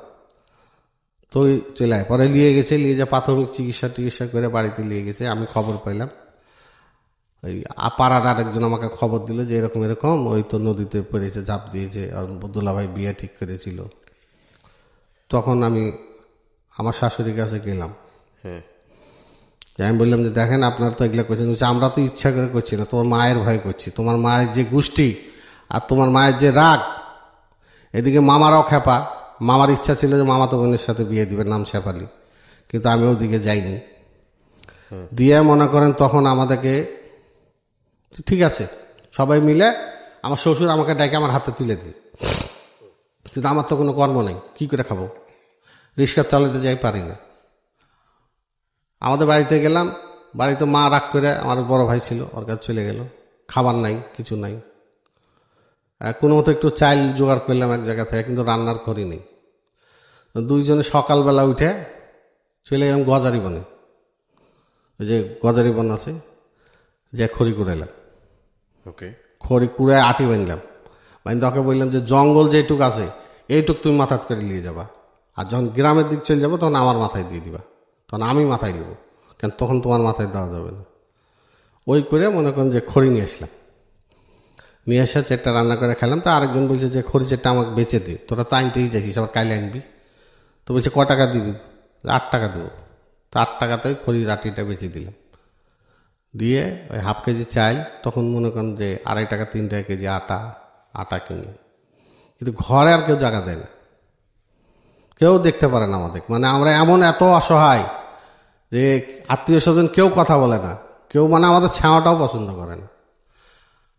তুই চলে আয়। পরে নিয়ে গেছে, নিয়ে যা প্রাথমিক চিকিৎসা করে বাড়িতে নিয়ে গেছে। আমি খবর পাইলাম, ওই পাড়ার আরেকজন আমাকে খবর দিল যে এরকম এরকম ওই তো নদীতে পড়েছে, ঝাঁপ দিয়েছে, আর দুলাভাই বিয়ে ঠিক করেছিল। তখন আমি আমার শাশুড়ির কাছে গেলাম, আমি বললাম যে দেখেন আপনারা তো এগুলো করছেন। আমরা তো ইচ্ছা করে করছি না, তোমার মায়ের ভয় করছি। তোমার মায়ের যে গোষ্ঠী আর তোমার মায়ের যে রাগ, এদিকে মামারাও খেপা। মামার ইচ্ছা ছিল যে মামা তো বোনের সাথে বিয়ে দিবে, নাম শেফালি, কিন্তু আমি ওদিকে যাইনি। দিয়ে মনে করেন তখন আমাদেরকে ঠিক আছে সবাই মিলে, আমার শ্বশুর আমাকে ডাকে আমার হাতে তুলে দিই, কিন্তু আমার তো কোনো কর্ম নেই, কি করে খাবো, রিক্সা চালাতে যাই পারি না। আমাদের বাড়িতে গেলাম, বাড়িতে মা রাগ করে, আমার বড় ভাই ছিল, ওর কাছে চলে গেল, খাবার নাই, কিছু নাই। কোনো মতো একটু চাল জোগাড় করলাম এক জায়গা থেকে, কিন্তু রান্নার করি নেই। দুইজনে সকালবেলা উঠে চলে গেলাম গজারি বনে, ওই যে গজারি বন আছে, যে খড়ি কুড়াইলাম, খড়ি কুড়ায় আটি বানলাম। ওকে বললাম যে জঙ্গল যেটুক আছে এইটুক তুমি মাথাত করে নিয়ে যাবা, আর যখন গ্রামের দিক চলে যাবো তখন আমার মাথায় দিয়ে দিবা, তখন আমি মাথায় নিব, কেন তখন তোমার মাথায় দেওয়া যাবে না। ওই করে মনে করেন যে খড়ি নিয়ে আসলাম, নিয়ে এসে চেটটা রান্না করে খেলাম। তো আরেকজন বলছে যে খড়ি চেটটা আমাকে বেচে দে, তোরা তো আনতেই যাইছিস, আবার কাইলে আনবি। তো বলছে ক টাকা দিবি? 8 টাকা দেবো। তো 8 টাকাতে ওই খড়ির আটিটা বেচে দিলাম। দিয়ে ওই হাফ কেজি চাল, তখন মনে করেন যে 2.5 টাকা 3 টাকা কেজি আটা কিনলাম। কিন্তু ঘরে আর কেউ জায়গা দেয় না, কেউ দেখতে পারে না আমাদের, মানে আমরা এমন এত অসহায় যে আত্মীয় স্বজন কেউ কথা বলে না, কেউ মানে আমাদের ছাওয়াটাও পছন্দ করে না।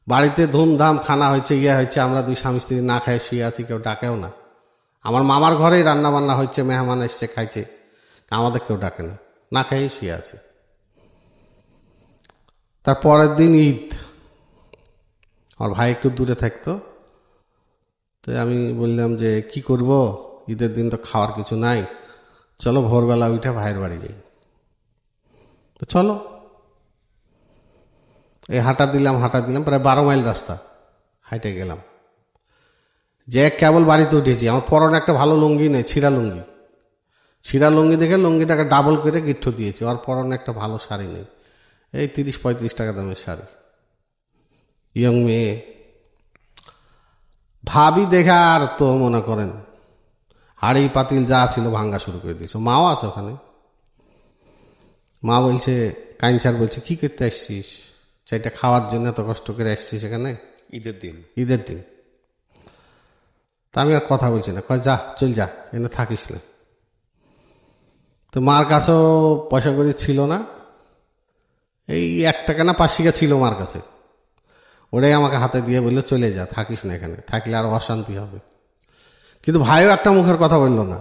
বাড়িতে ধুমধাম খানা হয়েছে, হয়েছে, আমরা 2 স্বামী স্ত্রী না খায় শুয়ে আছি, কেউ ডাকেও না। আমার মামার ঘরেই রান্না বান্না হচ্ছে, মেহমান এসছে খাইছে, আমাদের কেউ ডাকে না, না খাইয়ে শুয়ে আছে। তার পরের দিন ঈদ, আমার ভাই একটু দূরে থাকতো, তো আমি বললাম যে কি করব, ঈদের দিন তো খাওয়ার কিছু নাই, চলো ভোরবেলা উঠে ভাইয়ের বাড়ি যাই। তো চলো, এই হাঁটা দিলাম প্রায় 12 মাইল রাস্তা হাঁটে গেলাম। যে কেবল বাড়িতে উঠেছি, আমার পরনে একটা ভালো লুঙ্গি নেই, ছিঁড়া লুঙ্গি দেখে লুঙ্গিটাকে ডাবল করে গিট্টু দিয়েছি। আর পরনে একটা ভালো শাড়ি নেই, এই 30-35 টাকা দামের শাড়ি, ইয়ং মেয়ে। ভাবি দেখা আর তো মনে করেন হাড়ি পাতিল যা ছিল ভাঙ্গা শুরু করে দিয়েছে। মাও আছে ওখানে, মা বলছে, কাইনসার বলছে কি করতে আসছিস, সেটা খাওয়ার জন্য এত কষ্ট করে আসছিস এখানে ঈদের দিন। তা আমি আর কথা বলছি না, কয় যা চল যা, এনে থাকিস না। তো মার কাছেও পয়সা করে ছিল না, এই 1 টাকা না 5 টাকা ছিল মার কাছে, ওটাই আমাকে হাতে দিয়ে বললো চলে যা, থাকিস না এখানে, থাকলে আর অশান্তি হবে। কিন্তু ভাইও একটা মুখের কথা বলল না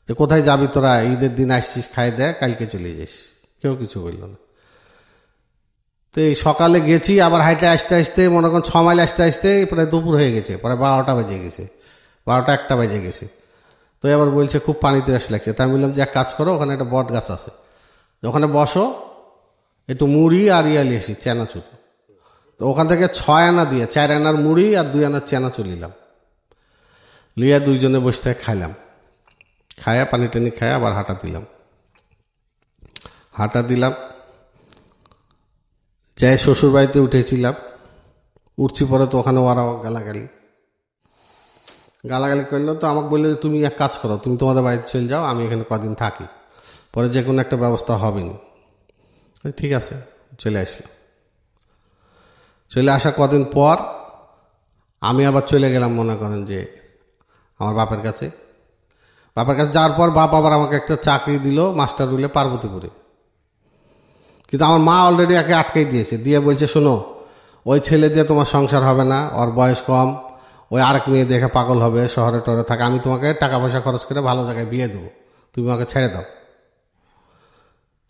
যে কোথায় যাবি তোরা, ঈদের দিন আসছিস, খাই দেয়, কালকে চলে যাস, কেউ কিছু বলল না। তো এই সকালে গেছি, আবার হাইটে আসতে আসতে মনে করেন 6 মাইল আসতে আসতে প্রায় দুপুর হয়ে গেছে, প্রায় 12টা বেজে গেছে, 12টা-1টা বেজে গেছে। তো এবার বলছে খুব পানিতে আস লাগছে। তাই আমি বললাম যে এক কাজ করো, ওখানে একটা বট গাছ আছে, ওখানে বসো, একটু মুড়ি আর ইয়ালি আসি চেনাচুর। তো ওখান থেকে 6 আনা দিয়ে 4 আনার মুড়ি আর 2 আনার চেনাচুর নিলাম, লিয়া দুইজনে বসে থেকে খাইলাম, খায়া পানি টানি খায়া আবার হাঁটা দিলাম। যাই শ্বশুর বাড়িতে উঠেছিলাম, উঠছি পরে তো ওখানে ওরাও গালাগালি করলো। তো আমাকে বললো যে তুমি এক কাজ করো, তুমি তোমাদের বাড়িতে চলে যাও, আমি এখানে কদিন থাকি, পরে যে কোনো একটা ব্যবস্থা হবে না। ঠিক আছে, চলে আসা কদিন পর আমি আবার চলে গেলাম মনে করেন যে আমার বাপের কাছে যাওয়ার পর বাপ আবার আমাকে একটা চাকরি দিল মাস্টার রুলে পার্বতীপুরে। কিন্তু আমার মা অলরেডি একে আটকেই দিয়েছে, দিয়ে বলছে শোনো, ওই ছেলে দিয়ে তোমার সংসার হবে না, ওর বয়স কম, ওই আরেক মেয়ে দেখে পাগল হবে, শহরে টরে থাকে, আমি তোমাকে টাকা পয়সা খরচ করে ভালো জায়গায় বিয়ে দেবো, তুমি আমাকে ছেড়ে দাও।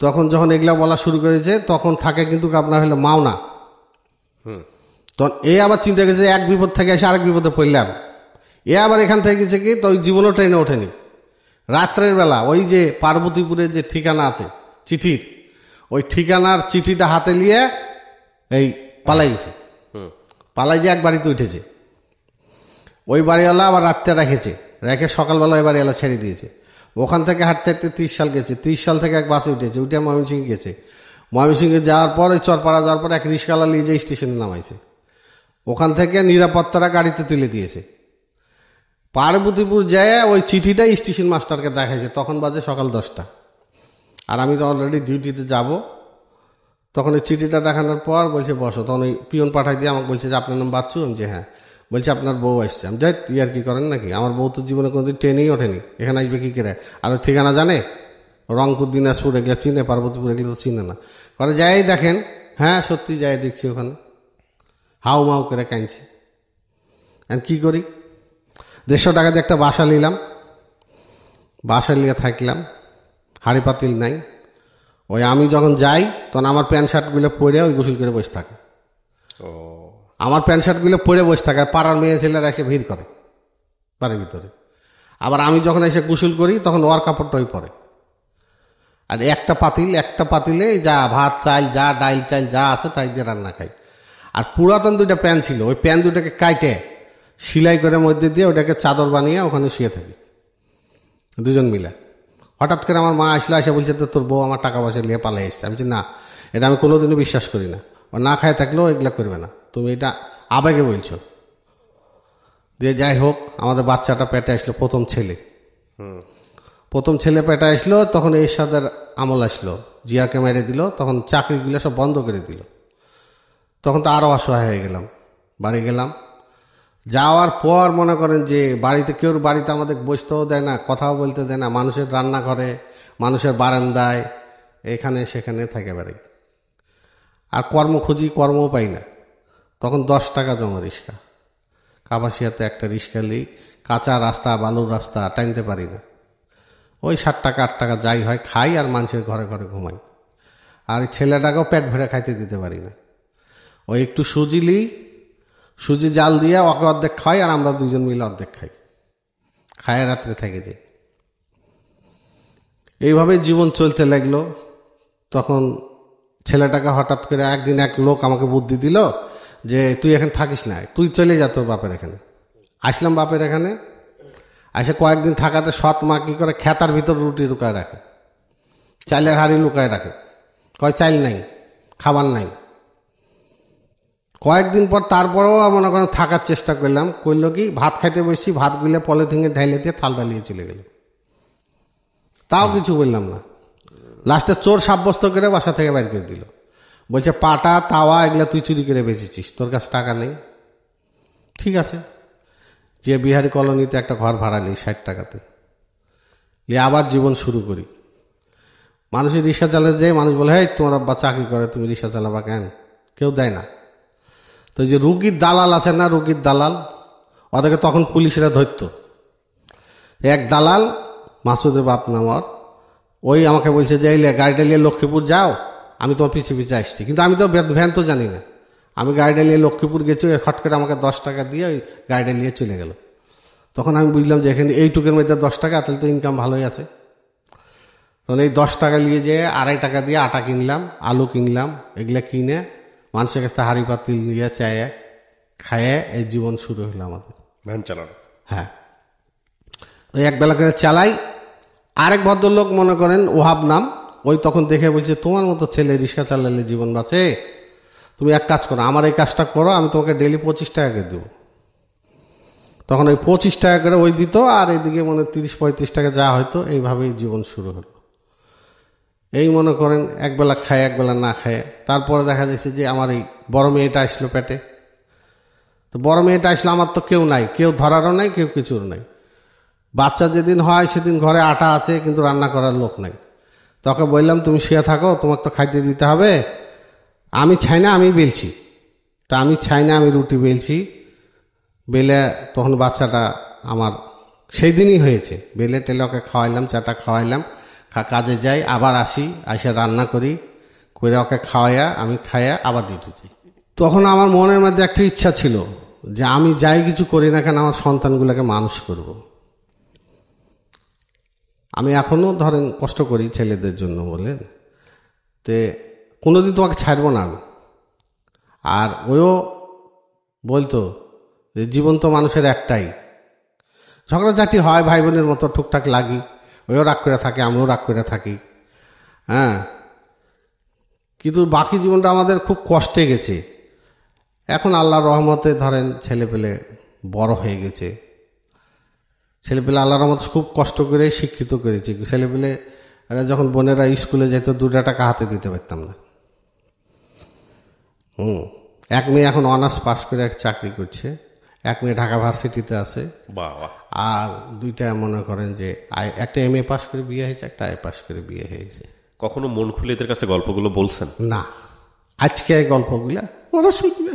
তখন যখন এগুলা বলা শুরু করেছে, তখন থাকে কিন্তু আপনার হলো মাওনা, তখন এ আবার চিন্তা করেছে এক বিপদ থেকে এসে আরেক বিপদে পড়লাম। এ আবার এখান থেকে গেছে কি, তো ওই জীবনও ট্রেনে ওঠেনি। রাত্রের বেলা ওই যে পার্বতীপুরের যে ঠিকানা আছে চিঠির, ওই ঠিকানার চিঠিটা হাতে নিয়ে এই পালাই গেছে। পালাই যে এক বাড়িতে উঠেছে, ওই বাড়িওয়ালা আবার রাতটা রেখে সকালবেলা ওই বাড়িওয়ালা ছেড়ে দিয়েছে। ওখান থেকে হাঁটতে হাঁটতে 30 সাল গেছে। 30 সাল থেকে এক বাসে উঠেছে, উঠে ময়মনসিংহ গেছে। ময়মনসিংহে যাওয়ার পর ওই চরপাড়া যাওয়ার পর এক রিক্সাওয়ালা নিয়ে যে স্টেশনে নামাইছে, ওখান থেকে নিরাপত্তারা গাড়িতে তুলে দিয়েছে। পার্বতীপুর যায় ওই চিঠিটা স্টেশন মাস্টারকে দেখাইছে, তখন বাজে সকাল 10টা, আর আমি তো অলরেডি ডিউটিতে যাব। তখন ওই চিঠিটা দেখানোর পর বলছে বসো। তখন ওই পিয়ন পাঠাই দিয়ে আমাকে বলছে যে আপনার নাম বাচ্চু? আমি যে হ্যাঁ। বলছে আপনার বউ আসছে। আমি যাই ইয়ার কি করেন নাকি, আমার বউ তো জীবনে কোনোদিন ট্রেনেই ওঠেনি, এখানে আসবে কি করে? আর ওই ঠিকানা জানে? রংপুর, দিনাজপুর এগুলো চিনে, পার্বতীপুর এগুলো তো চিনে না। করে যাই দেখেন, হ্যাঁ সত্যি যাই দেখছি ওখানে হাউ মাউ করে কাঁদছে। আর কি করি, 150 টাকা দিয়ে একটা বাসা নিলাম, বাসা নিয়ে থাকলাম, হাঁড়ি পাতিল নাই। ওই আমি যখন যাই তখন আমার প্যান্ট শার্টগুলো পরে ওই গোসল করে বসে থাকে। আমার প্যান্ট শার্টগুলো পরে বসে থাকে, পাড়ার মেয়ে ছেলেরা এসে ভিড় করে বাড়ির ভিতরে। আবার আমি যখন এসে গোসল করি তখন ওর কাপড়টাই পরে। আর একটা পাতিলে যা ভাত চাল, যা ডাইল চাল যা আছে তাই দিয়ে রান্না খাই। আর পুরাতন 2টা প্যান্ট ছিল, ওই প্যান্ট 2টাকে কাইটে সেলাই করে মধ্যে দিয়ে ওটাকে চাদর বানিয়ে ওখানে শুয়ে থাকি 2জন মিলে। হঠাৎ করে আমার মা আসলো, এসে বলছে তো তোর বউ আমার টাকা পয়সা নিয়ে পালাই এসছে। আমি বলছি না, এটা আমি কোনোদিনও বিশ্বাস করি না। ও না খায় থাকলেও এগুলা করবে না, তুমি এটা আবেগে বলছো। দিয়ে যাই হোক, আমাদের বাচ্চাটা পেটে আসলো, প্রথম ছেলে পেটে আসলো। তখন এরশাদের আমল আসলো, জিয়াকে মেরে দিল, তখন চাকরিগুলো সব বন্ধ করে দিল। তখন তো আরো অসহায় হয়ে গেলাম। বাড়ি গেলাম, যাওয়ার পর মনে করেন যে বাড়িতে কেউ বাড়িতে আমাদের বসতেও দেয় না, কথাও বলতে দেয় না। মানুষের রান্নাঘরে, মানুষের বারান্দায়, এখানে সেখানে থাকে বেড়াই। আর কর্ম খুঁজি, কর্মও পাই না। তখন 10 টাকা জমা রিক্সা, কাপাসিয়াতে একটা রিক্সা নিই, কাঁচা রাস্তা, বালুর রাস্তা, টানতে পারি না। ওই 7 টাকা 8 টাকা যাই হয় খাই, আর মানুষের ঘরে ঘরে ঘুমাই। আর ছেলেটাকেও পেট ভরে খাইতে দিতে পারি না। ওই একটু সুজি নিই, সুজি জাল দিয়ে ওকে অর্ধেক খাই, আর আমরা 2জন মিলে অর্ধেক খাই, খায় রাত্রে থেকে যাই। এইভাবে জীবন চলতে লাগলো। তখন ছেলেটাকে হঠাৎ করে একদিন এক লোক আমাকে বুদ্ধি দিল যে তুই এখানে থাকিস না, তুই চলে যা তোর বাপের এখানে। আসলাম বাপের এখানে, এসে কয়েকদিন থাকাতে সৎ মা কি করে খেতার ভিতর রুটি লুকায় রাখে, চালের হাঁড়ি লুকায় রাখে। কয় চাল নাই, খাবার নাই। কয়েকদিন পর তারপরেও মনে করেন থাকার চেষ্টা করলাম। করলো কি, ভাত খাইতে বসছি, ভাতগুলো পলিথিনে ঢাইলে দিয়ে থালটা নিয়ে চলে গেল, তাও কিছু বললাম না। লাস্টে চোর সাব্যস্ত করে বাসা থেকে বাইর করে দিল। বলছে পাটা তাওয়া এগুলা তুই চুরি করে বেঁচেছিস, তোর কাছে টাকা নেই। ঠিক আছে, যে বিহারি কলোনিতে একটা ঘর ভাড়া নিই 60 টাকাতে, নিয়ে আবার জীবন শুরু করি। মানুষের রিক্সা চালাতে যায়, মানুষ বলে হ্যাঁ তোমার আব্বা চাকরি করে, তুমি রিক্সা চালাবা কেন? কেউ দেয় না। তো যে রুগীর দালাল আছে না, রুগীর দালাল, ওদেরকে তখন পুলিশরা ধরত। এক দালাল, মাসুদের বাপ নামর, ওই আমাকে বলছে যে এই গাড়িটা নিয়ে লক্ষ্মীপুর যাও, আমি তোমার পিছিয়ে পিছিয়ে আসছি। কিন্তু আমি তো ভ্যান তো জানি না। আমি গাড়িটা নিয়ে লক্ষ্মীপুর গেছি, খট করে আমাকে 10 টাকা দিয়ে ওই গাড়িটা নিয়ে চলে গেল। তখন আমি বুঝলাম যে এখানে এইটুকের মধ্যে 10 টাকা, তাহলে তো ইনকাম ভালোই আছে। তখন এই 10 টাকা নিয়ে যেয়ে 2.5 টাকা দিয়ে আটা কিনলাম, আলু কিনলাম, এগুলা কিনে মানুষের কাছে হাঁড়ি পাতিল নিয়ে চায়ে খায়ে এই জীবন শুরু হলো আমাদের। ভ্যান চালানো, হ্যাঁ, ওই একবেলা করে চালাই। আরেক ভদ্রলোক মনে করেন ওহাব নাম, ওই তখন দেখে বলছে তোমার মতো ছেলে রিক্সা চালালে জীবন বাঁচে, তুমি এক কাজ করো, আমার এই কাজটা করো, আমি তোমাকে ডেইলি 25 টাকা করে দেবো। তখন ওই 25 টাকা করে ওই দিত, আর এইদিকে মনে 30-35 টাকা যা হয়তো। এইভাবেই জীবন শুরু হলো। এই মনে করেন একবেলা খায় একবেলা না খায়। তারপরে দেখা যাচ্ছে যে আমার এই বড় মেয়েটা আসলো পেটে। তো বড় মেয়েটা আসলো, আমার তো কেউ নাই, কেউ ধরারও নাই, কেউ কিছুর নাই। বাচ্চা যেদিন হয় সেদিন ঘরে আটা আছে, কিন্তু রান্না করার লোক নাই। তোকে বললাম তুমি শুয়ে থাকো, তোমাকে তো খাইতে দিতে হবে। আমি চাই না, আমি বেলছি। তা আমি চাই না, আমি রুটি বেলছি। বেলে তখন বাচ্চাটা আমার সেই দিনই হয়েছে। বেলে টেলে ওকে খাওয়াইলাম, চাটা খাওয়াইলাম, কাজে যাই, আবার আসি, এসে রান্না করি, করে ওকে খাওয়াইয়া আমি খাইয়া আবার ডিউটি যাই। তখন আমার মনের মধ্যে একটা ইচ্ছা ছিল যে আমি যাই কিছু করি না কেন আমার সন্তানগুলোকে মানুষ করব। আমি এখনো ধরেন কষ্ট করি ছেলেদের জন্য বলেন, তে কোনোদিন তোমাকে ছাড়বো না আমি। আর ওও বলতো যে জীবন তো মানুষের একটাই, ঝগড়াঝাটি হয় ভাই বোনের মতো, টুকটাক লাগি, ওও রাগ করে থাকে, আমিও রাগ করে থাকি, হ্যাঁ। কিন্তু বাকি জীবনটা আমাদের খুব কষ্টে গেছে। এখন আল্লাহর রহমতে ধরেন ছেলেপেলে বড় হয়ে গেছে, ছেলেপেলে আল্লাহর রহমতে খুব কষ্ট করে শিক্ষিত করেছে। ছেলেপেলে যখন বোনেরা স্কুলে যেত 2 টাকা হাতে দিতে পারতাম না। এক মেয়ে এখন অনার্স পাস করে এক চাকরি করছে, এক মেয়ে ঢাকা ভার্সিটিতে আছে, আর 2টা মনে করেন যে একটা MA পাস করে বিয়ে হয়েছে, একটা IE পাস করে বিয়ে হয়েছে। কখনো মন খুলে এদের কাছে গল্পগুলো বলছেন? না, আজকে এই গল্পগুলা ওরা শুনবে।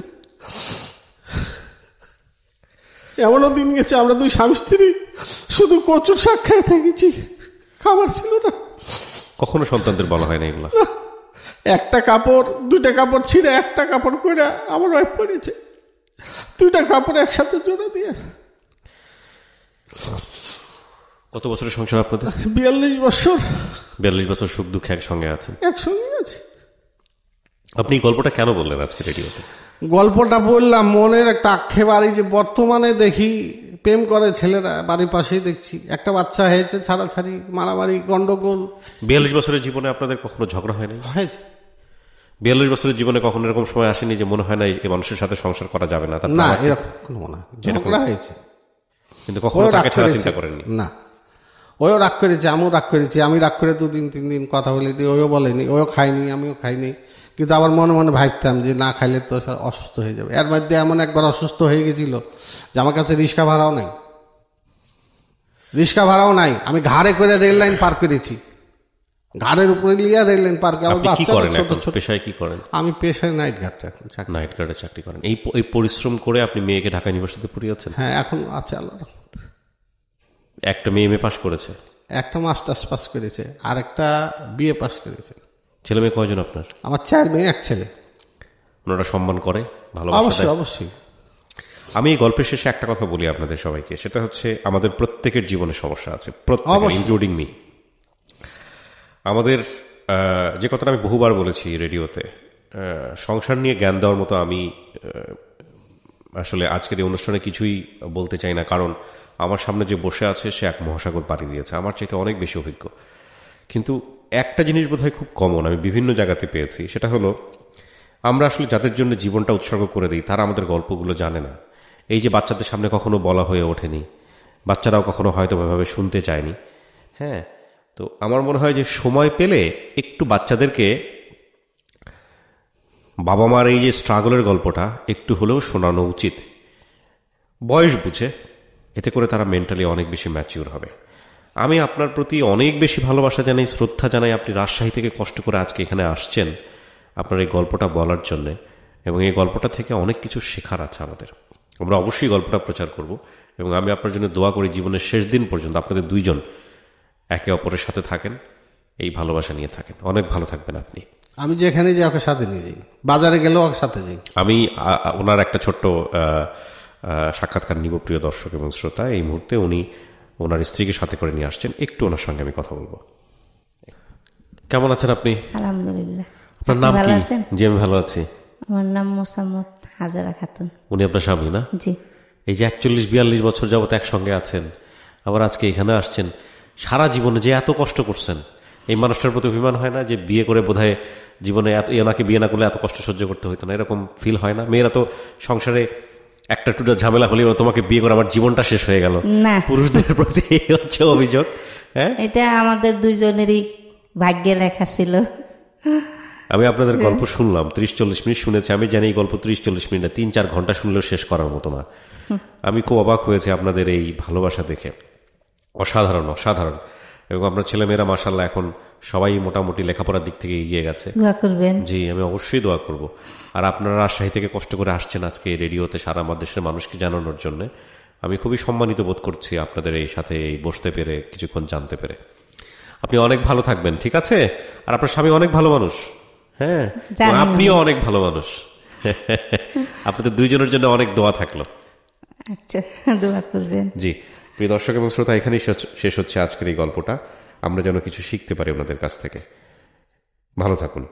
এমনও দিন গেছে আমরা 2 স্বামী স্ত্রী শুধু কচুর শাক খেয়ে থেকেছি, খাবার ছিল না। কখনো সন্তানদের বলা হয় না এগুলা? একটা কাপড় 2টা কাপড় ছিঁড়ে একটা কাপড় করে আমার ওয়াইফ পরেছে, 2টা কাপড় একসাথে জোড়া দিয়ে। কত বছরের সংসার আপনাদের? 42 বছর। 42 বছর সুখ দুঃখ একসঙ্গে আছেন? একসঙ্গে আছে। আপনি এই গল্পটা কেন বললেন আজকে রেডিওতে? গল্পটা বললাম মনের একটা আক্ষেপ। আর এই যে বর্তমানে দেখি প্রেম করে ছেলেরা, বাড়ির পাশেই দেখছি, একটা বাচ্চা হয়েছে, ছাড়াছাড়ি, মারামারি, গন্ডগোল। 42 বছরের জীবনে আপনাদের কখনো ঝগড়া হয় নাই? হয়েছে। 42 বছরের জীবনে কখনো এরকম সময় আসেনি যে মনে হয় না এই মানুষের সাথে সংসার করা যাবে না? না, এরকম কোনো মনে হয় ঝগড়া হয়েছে, কিন্তু কখনো তাকে ছাড়া চিন্তা করেননি? না, ওও রাগ করেছে, আমিও রাগ করেছি। আমি রাগ করে 2 দিন 3 দিন কথা বলিনি, ওও বলেনি, ওও খাইনি, আমিও খাইনি। কিন্তু আবার মনে মনে ভাবতাম যে না খাইলে তো অসুস্থ হয়ে যাবে। এর মধ্যে এমন একবার অসুস্থ হয়ে গেছিল যে আমার কাছে রিক্সা ভাড়াও নাই। আমি ঘাড়ে করে রেল লাইন পার করেছি, ঘাড়ের উপরে লিয়া রেল লাইন পার করে। পেশায় কি করেন? আমি পেশায় নাইট গার্ডে এখন নাইট গার্ডে চাকরি করেন। এই পরিশ্রম করে আপনি মেয়েকে ঢাকা ইউনিভার্সিটিতে পড়িয়েছেন? হ্যাঁ, এখন আছে আল্লাহ। একটা মেয়ে MA পাস করেছে, একটা মাস্টার্স পাস করেছে, আর একটা BA পাস করেছে। ছেলে মেয়ে কয়জন আপনার? আমার 4 মেয়ে 1 ছেলে। ওনারা সম্মান করে, ভালোবাসা দেয়? অবশ্যই। আমি এই গল্পের শেষে একটা কথা বলি আপনাদের সবাইকে, সেটা হচ্ছে আমাদের প্রত্যেকের জীবনে সমস্যা আছে, প্রত্যেকের, ইনক্লুডিং মি। আমাদের যে কথাটা আমি বহুবার বলেছি রেডিওতে, সংসার নিয়ে জ্ঞান দেওয়ার মতো আমি আসলে আজকের এই অনুষ্ঠানে কিছুই বলতে চাই না, কারণ আমার সামনে যে বসে আছে সে এক মহাসাগর পাড়ি দিয়েছে, আমার চাইতে অনেক বেশি অভিজ্ঞ। কিন্তু একটা জিনিস বোধহয় খুব কমন আমি বিভিন্ন জায়গাতে পেয়েছি, সেটা হলো আমরা আসলে যাদের জন্য জীবনটা উৎসর্গ করে দিই তারা আমাদের গল্পগুলো জানে না। এই যে বাচ্চাদের সামনে কখনো বলা হয়ে ওঠেনি, বাচ্চারাও কখনো হয়তো ভাবে শুনতে চায়নি। হ্যাঁ, তো আমার মনে হয় যে সময় পেলে একটু বাচ্চাদেরকে বাবা মার এই যে স্ট্রাগলের গল্পটা একটু হলেও শোনানো উচিত, বয়স বুঝে। এতে করে তারা মেন্টালি অনেক বেশি ম্যাচিউর হবে। আমি আপনার প্রতি অনেক বেশি ভালোবাসা জানাই, শ্রদ্ধা জানাই। আপনি রাজশাহী থেকে কষ্ট করে আজকে এখানে আসছেন আপনার এই গল্পটা বলার জন্য, এবং এই গল্পটা থেকে অনেক কিছু শেখার আছে আমাদের। আমরা অবশ্যই গল্পটা প্রচার করব, এবং আমি আপনার জন্য দোয়া করি জীবনের শেষ দিন পর্যন্ত আপনাদের 2 জন একে অপরের সাথে থাকেন, এই ভালোবাসা নিয়ে থাকেন। অনেক ভালো থাকবেন আপনি। আমি যেখানে যাই ওকে সাথে নিয়ে যাই, বাজারে গেলেও ওকে সাথে যাই। আমি ওনার একটা ছোট্ট সাক্ষাৎকার নিব প্রিয় দর্শক এবং শ্রোতা। এই মুহূর্তে উনি ওনার স্ত্রীকে সাথে করে নিয়ে আসছেন, একটু ওনার সঙ্গে আমি কথা বলবো। কেমন আছেন আপনি? আলহামদুলিল্লাহ। আপনার নাম কি? জি, আমি ভালো আছি। আমার নাম মোসাম্মদ হাজারা খাতুন। উনি আপনার স্বামী না? জি। এই যে 41-42 বছর যাবত একসঙ্গে আছেন, আবার আজকে এখানে আসছেন, সারা জীবনে যে এত কষ্ট করছেন, এই মানুষটার প্রতি অভিমান হয় না যে বিয়ে করে বোধহয় জীবনে এনাকে বিয়ে না করলে এত কষ্ট সহ্য করতে হতো না? এরকম ফিল হয় না? মেয়েরা তো সংসারে একটা টুটা ঝামেলা হলেও তোমাকে বিয়ে করে আমার জীবনটা শেষ হয়ে গেল, না, পুরুষদের প্রতি হচ্ছে অভিযোগ। হ্যাঁ, এটা আমাদের 2 জনেরই ভাগ্যে লেখা ছিল। আমি আপনাদের গল্প শুনলাম 30-40 মিনিট শুনেছি। আমি জানি এই গল্প 30-40 মিনিট না, 3-4 ঘন্টা শুনলেও শেষ করার মতো না। আমি খুব অবাক হয়েছি আপনাদের এই ভালোবাসা দেখে, অসাধারণ অসাধারণ। এবং আপনার ছেলেমেয়েরা মাশাআল্লাহ এখন সবাই মোটামুটি লেখাপড়ার দিক থেকে এগিয়ে গেছে। দোয়া করবেন। জি, আমি অবশ্যই দোয়া করব। আর আপনারা রাজশাহী থেকে কষ্ট করে আসছেন আজকে রেডিওতে সারা দেশের মানুষকে জানানোর জন্য। আমি খুবই সম্মানিত বোধ করছি আপনাদের এই সাথে এই বসতে পেরে, কিছুক্ষণ জানতে পেরে। আপনি অনেক ভালো থাকবেন, ঠিক আছে? আর আপনার স্বামী অনেক ভালো মানুষ। হ্যাঁ, আপনিও অনেক ভালো মানুষ। আপনাদের দুইজনের জন্য অনেক দোয়া থাকলো। আচ্ছা, দোয়া করবেন। জি, প্রিয় দর্শক এবং শ্রোতা, এখানেই শেষ হচ্ছে আজকের এই গল্পটা। আমরা যেন কিছু শিখতে পারি ওনাদের কাছ থেকে। ভালো থাকুন।